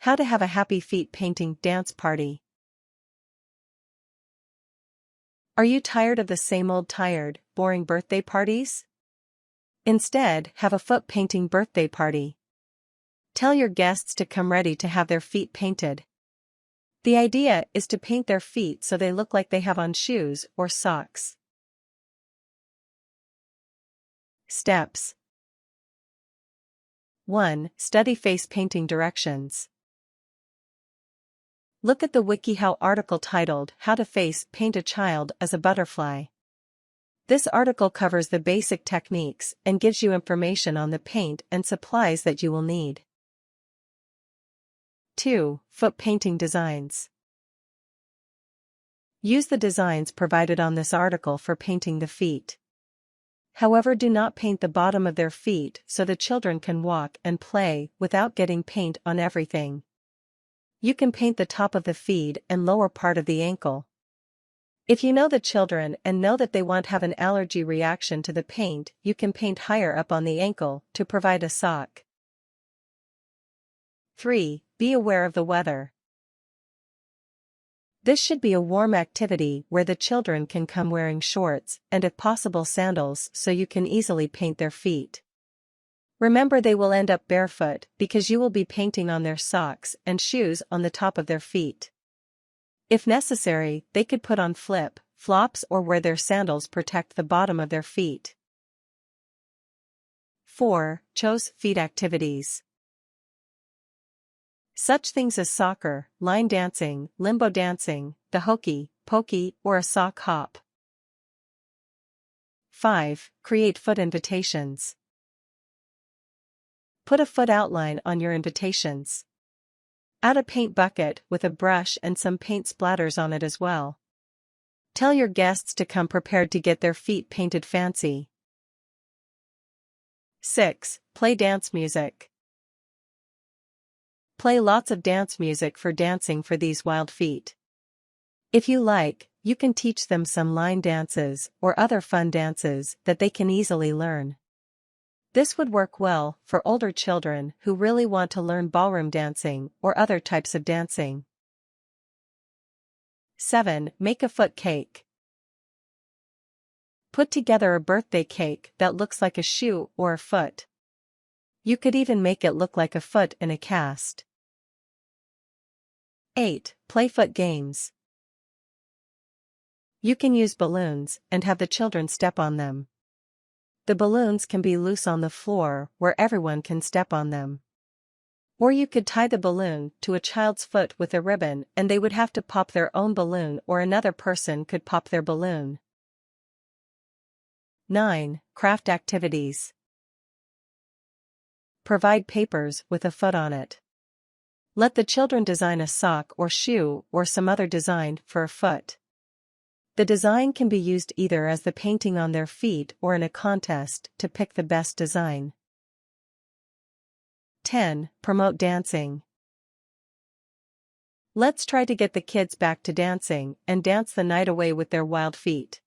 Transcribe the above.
How to have a happy feet painting dance party. Are you tired of the same old tired, boring birthday parties? Instead, have a foot painting birthday party. Tell your guests to come ready to have their feet painted. The idea is to paint their feet so they look like they have on shoes or socks. Steps. 1. Study face painting directions. Look at the wikiHow article titled How to Face Paint a Child as a Butterfly. This article covers the basic techniques and gives you information on the paint and supplies that you will need. 2. Foot painting designs. Use the designs provided on this article for painting the feet. However, do not paint the bottom of their feet so the children can walk and play without getting paint on everything. You can paint the top of the feet and lower part of the ankle. If you know the children and know that they won't have an allergy reaction to the paint, you can paint higher up on the ankle to provide a sock. 3. Be aware of the weather. This should be a warm activity where the children can come wearing shorts and if possible sandals so you can easily paint their feet. Remember, they will end up barefoot because you will be painting on their socks and shoes on the top of their feet. If necessary, they could put on flip-flops or wear their sandals protect the bottom of their feet. 4. Choose feet activities. Such things as soccer, line dancing, limbo dancing, the hokey-pokey, or a sock hop. 5. Create foot invitations. Put a foot outline on your invitations. Add a paint bucket with a brush and some paint splatters on it as well. Tell your guests to come prepared to get their feet painted fancy. 6. Play dance music. Play lots of dance music for dancing for these wild feet. If you like, you can teach them some line dances or other fun dances that they can easily learn. This would work well for older children who really want to learn ballroom dancing or other types of dancing. 7. Make a foot cake. Put together a birthday cake that looks like a shoe or a foot. You could even make it look like a foot in a cast. 8. Play foot games. You can use balloons and have the children step on them. The balloons can be loose on the floor where everyone can step on them. Or you could tie the balloon to a child's foot with a ribbon and they would have to pop their own balloon or another person could pop their balloon. 9. Craft activities. Provide papers with a foot on it. Let the children design a sock or shoe or some other design for a foot. The design can be used either as the painting on their feet or in a contest to pick the best design. 10. Promote dancing. Let's try to get the kids back to dancing and dance the night away with their wild feet.